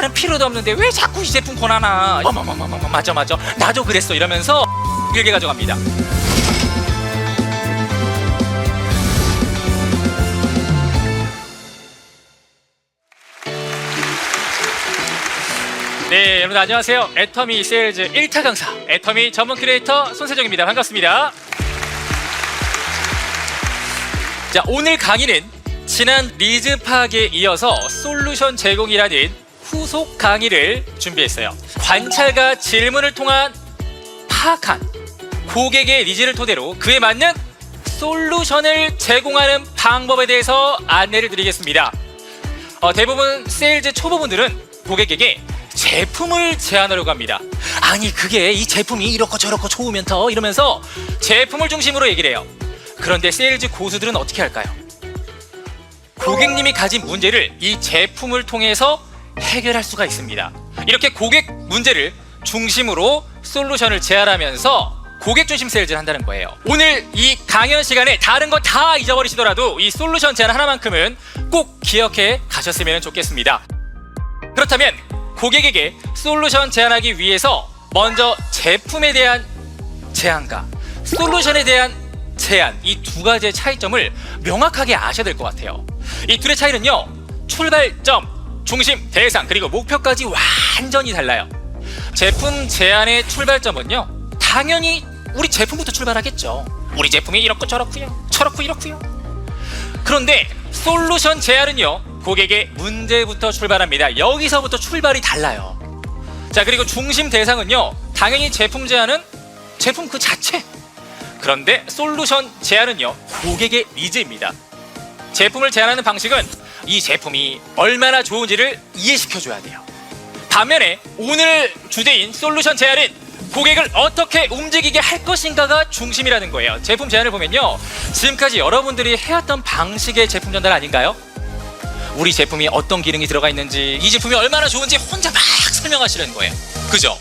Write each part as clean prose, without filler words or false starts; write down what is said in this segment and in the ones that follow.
나는 필요도 없는데 왜 자꾸 이 제품 권하나. 어머머머머, 맞아 나도 그랬어 이러면서 길게 가져갑니다. 네, 여러분 안녕하세요. 애터미 세일즈 1타 강사 애터미 전문 크리에이터 손세정입니다. 반갑습니다. 자, 오늘 강의는 지난 니즈 파악에 이어서 솔루션 제공이라는 후속 강의를 준비했어요. 관찰과 질문을 통한 파악한 고객의 니즈를 토대로 그에 맞는 솔루션을 제공하는 방법에 대해서 안내를 드리겠습니다. 대부분 세일즈 초보분들은 고객에게 제품을 제안하려고 합니다. 아니 그게 이 제품이 이렇고 저렇고 좋으면 더 이러면서 제품을 중심으로 얘기를 해요. 그런데 세일즈 고수들은 어떻게 할까요? 고객님이 가진 문제를 이 제품을 통해서 해결할 수가 있습니다. 이렇게 고객 문제를 중심으로 솔루션을 제안하면서 고객 중심 세일즈를 한다는 거예요. 오늘 이 강연 시간에 다른 거 다 잊어버리시더라도 이 솔루션 제안 하나만큼은 꼭 기억해 가셨으면 좋겠습니다. 그렇다면 고객에게 솔루션 제안하기 위해서 먼저 제품에 대한 제안과 솔루션에 대한 제안, 이 두 가지의 차이점을 명확하게 아셔야 될 것 같아요. 이 둘의 차이는요, 출발점, 중심, 대상, 그리고 목표까지 완전히 달라요. 제품 제안의 출발점은요, 당연히 우리 제품부터 출발하겠죠. 우리 제품이 이렇고 저렇고요, 저렇고 이렇고요. 그런데 솔루션 제안은요, 고객의 문제부터 출발합니다. 여기서부터 출발이 달라요. 자, 그리고 중심 대상은요, 당연히 제품 제안은 제품 그 자체. 그런데 솔루션 제안은요, 고객의 니즈입니다. 제품을 제안하는 방식은 이 제품이 얼마나 좋은지를 이해시켜줘야 돼요. 반면에 오늘 주제인 솔루션 제안은 고객을 어떻게 움직이게 할 것인가가 중심이라는 거예요. 제품 제안을 보면요, 지금까지 여러분들이 해왔던 방식의 제품 전달 아닌가요? 우리 제품이 어떤 기능이 들어가 있는지, 이 제품이 얼마나 좋은지 혼자 막 설명하시는 거예요. 그죠?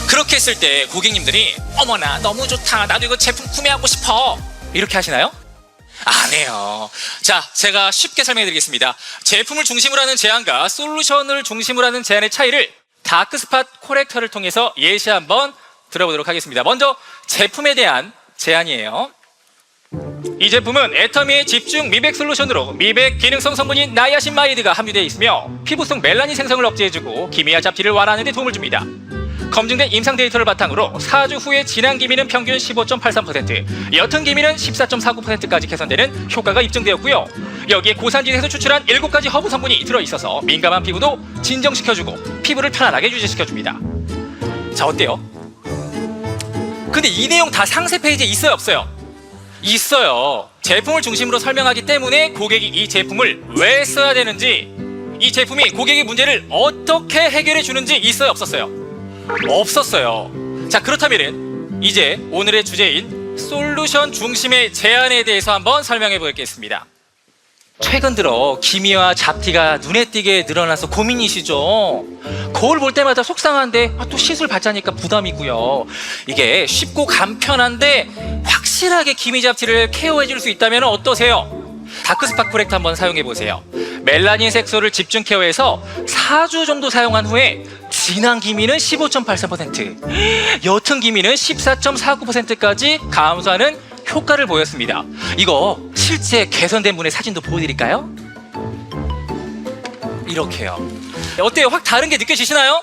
그렇게 했을 때 고객님들이 어머나 너무 좋다, 나도 이거 제품 구매하고 싶어, 이렇게 하시나요? 안 해요. 자, 제가 쉽게 설명해 드리겠습니다. 제품을 중심으로 하는 제안과 솔루션을 중심으로 하는 제안의 차이를 다크스팟 코렉터를 통해서 예시 한번 들어보도록 하겠습니다. 먼저 제품에 대한 제안이에요. 이 제품은 애터미의 집중 미백 솔루션으로 미백 기능성 성분인 나이아신마이드가 함유되어 있으며 피부 속 멜라닌 생성을 억제해주고 기미와 잡티를 완화하는 데 도움을 줍니다. 검증된 임상 데이터를 바탕으로 4주 후에 진한 기미는 평균 15.83%, 옅은 기미는 14.49%까지 개선되는 효과가 입증되었고요. 여기에 고산지에서 추출한 7가지 허브 성분이 들어있어서 민감한 피부도 진정시켜주고 피부를 편안하게 유지시켜줍니다. 자, 어때요? 근데 이 내용 다 상세 페이지에 있어요, 없어요? 있어요. 제품을 중심으로 설명하기 때문에 고객이 이 제품을 왜 써야 되는지, 이 제품이 고객의 문제를 어떻게 해결해 주는지 있어요, 없었어요? 없었어요. 자, 그렇다면 이제 오늘의 주제인 솔루션 중심의 제안에 대해서 한번 설명해 보겠습니다. 최근 들어 기미와 잡티가 눈에 띄게 늘어나서 고민이시죠? 거울 볼 때마다 속상한데 또 시술 받자니까 부담이고요. 이게 쉽고 간편한데 확실하게 기미 잡티를 케어해 줄 수 있다면 어떠세요? 다크스팟 코렉터 한번 사용해 보세요. 멜라닌 색소를 집중 케어해서 4주 정도 사용한 후에 진한 기미는 15.83%, 옅은 기미는 14.49%까지 감소하는 효과를 보였습니다. 이거 실제 개선된 분의 사진도 보여드릴까요? 이렇게요. 어때요? 확 다른 게 느껴지시나요?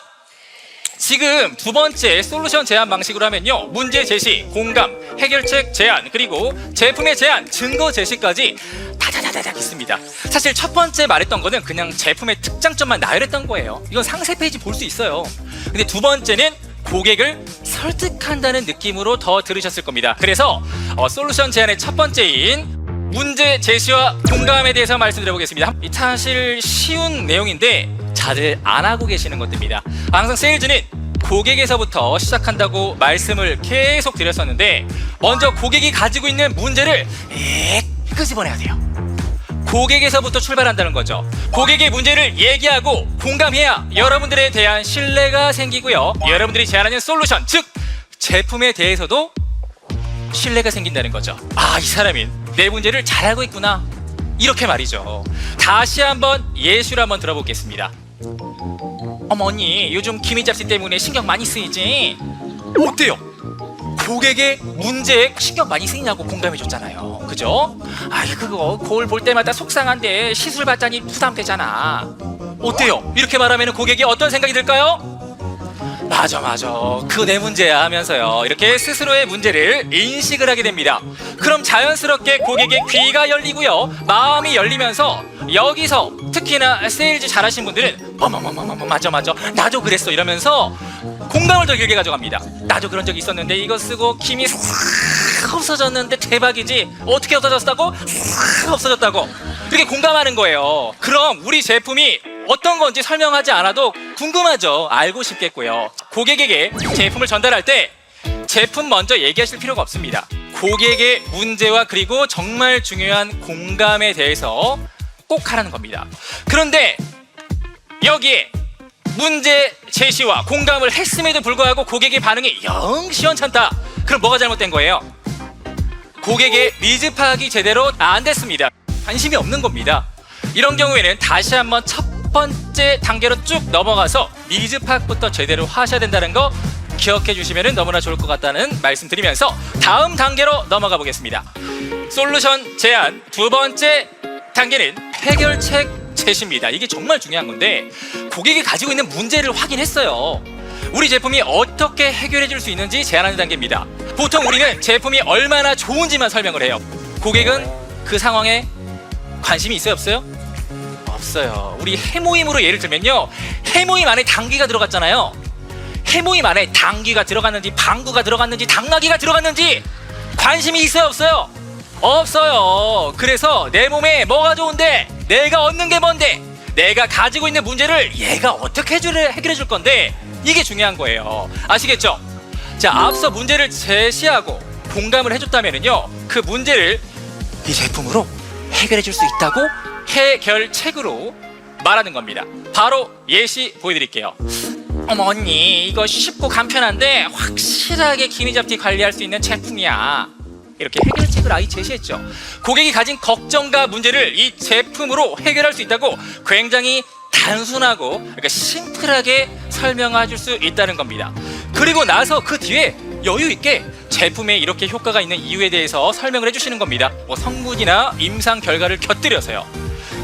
지금 두 번째 솔루션 제안 방식으로 하면요, 문제 제시, 공감, 해결책 제안, 그리고 제품의 제안, 증거 제시까지 다다다다닥 있습니다. 사실 첫 번째 말했던 거는 그냥 제품의 특장점만 나열했던 거예요. 이건 상세 페이지 볼 수 있어요. 근데 두 번째는 고객을 설득한다는 느낌으로 더 들으셨을 겁니다. 그래서 솔루션 제안의 첫 번째인 문제 제시와 공감에 대해서 말씀드려보겠습니다. 사실 쉬운 내용인데 다들 안 하고 계시는 것들입니다. 항상 세일즈는 고객에서부터 시작한다고 말씀을 계속 드렸었는데, 먼저 고객이 가지고 있는 문제를 끄집어내야 돼요. 고객에서부터 출발한다는 거죠. 고객의 문제를 얘기하고 공감해야 여러분들에 대한 신뢰가 생기고요, 여러분들이 제안하는 솔루션, 즉 제품에 대해서도 신뢰가 생긴다는 거죠. 아, 이 사람이 내 문제를 잘 알고 있구나, 이렇게 말이죠. 다시 한번 예시를 한번 들어보겠습니다. 어머니 요즘 기미잡시 때문에 신경 많이 쓰이지? 어때요? 고객의 문제에 신경 많이 쓰이냐고 공감해 줬잖아요. 그죠? 아이 그거 거울 볼 때마다 속상한데 시술 받자니 부담되잖아. 어때요? 이렇게 말하면 고객이 어떤 생각이 들까요? 맞아 그거 내 문제야 하면서요 이렇게 스스로의 문제를 인식을 하게 됩니다. 그럼 자연스럽게 고객의 귀가 열리고요 마음이 열리면서 여기서 특히나 세일즈 잘하신 분들은 어머머머머 맞아 나도 그랬어 이러면서 공감을 더 길게 가져갑니다. 나도 그런 적이 있었는데 이거 쓰고 김이 싹 없어졌는데 대박이지. 어떻게 없어졌다고? 싹 없어졌다고 이렇게 공감하는 거예요. 그럼 우리 제품이 어떤 건지 설명하지 않아도 궁금하죠. 알고 싶겠고요. 고객에게 제품을 전달할 때 제품 먼저 얘기하실 필요가 없습니다. 고객의 문제와 그리고 정말 중요한 공감에 대해서 꼭 하라는 겁니다. 그런데 여기에 문제 제시와 공감을 했음에도 불구하고 고객의 반응이 영 시원찮다. 그럼 뭐가 잘못된 거예요? 고객의 니즈 파악이 제대로 안 됐습니다. 관심이 없는 겁니다. 이런 경우에는 다시 한번 첫 번째 단계로 쭉 넘어가서 니즈 파악부터 제대로 하셔야 된다는 거 기억해 주시면 너무나 좋을 것 같다는 말씀 드리면서 다음 단계로 넘어가 보겠습니다. 솔루션 제안 두 번째 단계는 해결책 제시입니다. 이게 정말 중요한 건데 고객이 가지고 있는 문제를 확인했어요. 우리 제품이 어떻게 해결해 줄 수 있는지 제안하는 단계입니다. 보통 우리는 제품이 얼마나 좋은지만 설명을 해요. 고객은 그 상황에 관심이 있어요 없어요? 없어요. 우리 해모임으로 예를 들면요 해모임 안에 당귀가 들어갔잖아요. 해모임 안에 당귀가 들어갔는지 방구가 들어갔는지 당나귀가 들어갔는지 관심이 있어요 없어요? 없어요. 그래서 내 몸에 뭐가 좋은데 내가 얻는 게 뭔데 내가 가지고 있는 문제를 얘가 어떻게 해결해 줄 건데 이게 중요한 거예요. 아시겠죠? 자 앞서 문제를 제시하고 공감을 해줬다면요 그 문제를 이 제품으로 해결해 줄 수 있다고 해결책으로 말하는 겁니다. 바로 예시 보여드릴게요. 어머 언니 이거 쉽고 간편한데 확실하게 기미잡티 관리할 수 있는 제품이야. 이렇게 해결책을 아예 제시했죠. 고객이 가진 걱정과 문제를 이 제품으로 해결할 수 있다고 굉장히 단순하고 그러니까 심플하게 설명해 줄 수 있다는 겁니다. 그리고 나서 그 뒤에 여유 있게 제품에 이렇게 효과가 있는 이유에 대해서 설명을 해주시는 겁니다. 뭐 성분이나 임상 결과를 곁들여서요.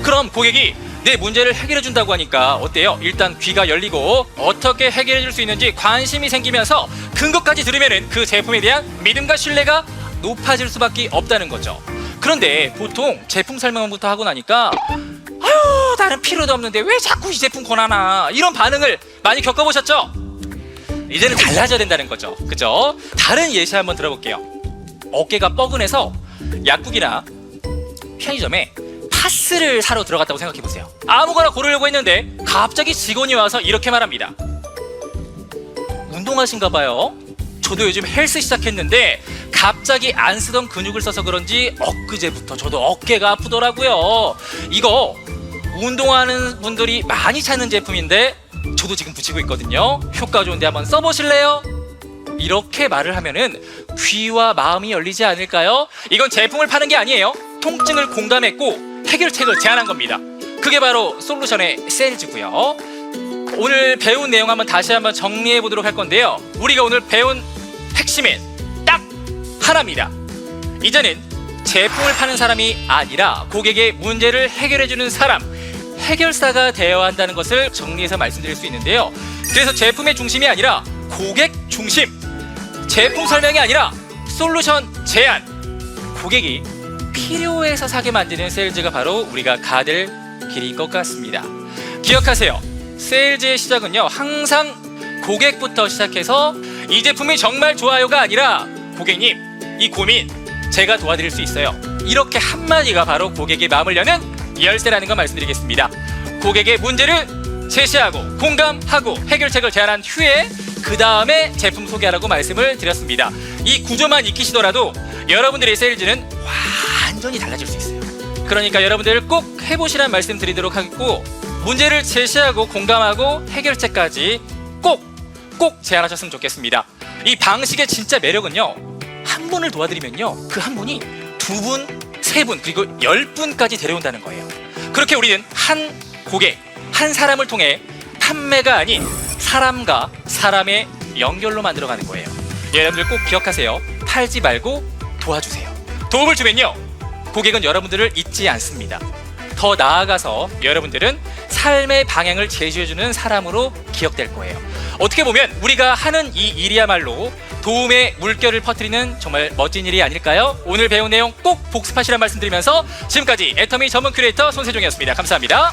그럼 고객이 내 문제를 해결해 준다고 하니까 어때요? 일단 귀가 열리고 어떻게 해결해 줄 수 있는지 관심이 생기면서 근거까지 들으면은 그 제품에 대한 믿음과 신뢰가 높아질 수밖에 없다는 거죠. 그런데 보통 제품 설명부터 하고 나니까 아유 나는 필요도 없는데 왜 자꾸 이 제품 권하나 이런 반응을 많이 겪어보셨죠? 이제는 달라져야 된다는 거죠. 그죠? 다른 예시 한번 들어볼게요. 어깨가 뻐근해서 약국이나 편의점에 파스를 사러 들어갔다고 생각해보세요. 아무거나 고르려고 했는데 갑자기 직원이 와서 이렇게 말합니다. 운동하신가 봐요. 저도 요즘 헬스 시작했는데 갑자기 안 쓰던 근육을 써서 그런지 엊그제부터 저도 어깨가 아프더라고요. 이거 운동하는 분들이 많이 찾는 제품인데 저도 지금 붙이고 있거든요. 효과 좋은데 한번 써보실래요? 이렇게 말을 하면은 귀와 마음이 열리지 않을까요? 이건 제품을 파는 게 아니에요. 통증을 공감했고 해결책을 제안한 겁니다. 그게 바로 솔루션의 세일즈고요. 오늘 배운 내용 한번 다시 한번 정리해 보도록 할 건데요. 우리가 오늘 배운 핵심은 딱 하나입니다. 이제는 제품을 파는 사람이 아니라 고객의 문제를 해결해 주는 사람, 해결사가 되어야 한다는 것을 정리해서 말씀드릴 수 있는데요. 그래서 제품의 중심이 아니라 고객 중심, 제품 설명이 아니라 솔루션 제안, 고객이 필요해서 사게 만드는 세일즈가 바로 우리가 가될 길인 것 같습니다. 기억하세요. 세일즈의 시작은요 항상 고객부터 시작해서 이 제품이 정말 좋아요가 아니라 고객님 이 고민 제가 도와드릴 수 있어요. 이렇게 한마디가 바로 고객의 마음을 여는 열쇠라는 거 말씀드리겠습니다. 고객의 문제를 제시하고 공감하고 해결책을 제안한 후에 그 다음에 제품 소개하라고 말씀을 드렸습니다. 이 구조만 익히시더라도 여러분들의 세일즈는 완전히 달라질 수 있어요. 그러니까 여러분들 꼭 해보시라는 말씀 드리도록 하겠고 문제를 제시하고 공감하고 해결책까지 꼭 제안하셨으면 좋겠습니다. 이 방식의 진짜 매력은요 한 분을 도와드리면요 그 한 분이 두 분, 세 분 그리고 10분까지 데려온다는 거예요. 그렇게 우리는 한 고객, 한 사람을 통해 판매가 아닌 사람과 사람의 연결로 만들어가는 거예요. 여러분들 꼭 기억하세요. 팔지 말고 도와주세요. 도움을 주면요, 고객은 여러분들을 잊지 않습니다. 더 나아가서 여러분들은 삶의 방향을 제시해주는 사람으로 기억될 거예요. 어떻게 보면 우리가 하는 이 일이야말로 도움의 물결을 퍼뜨리는 정말 멋진 일이 아닐까요? 오늘 배운 내용 꼭 복습하시란 말씀드리면서 지금까지 애터미 전문 큐레이터 손세종이었습니다. 감사합니다.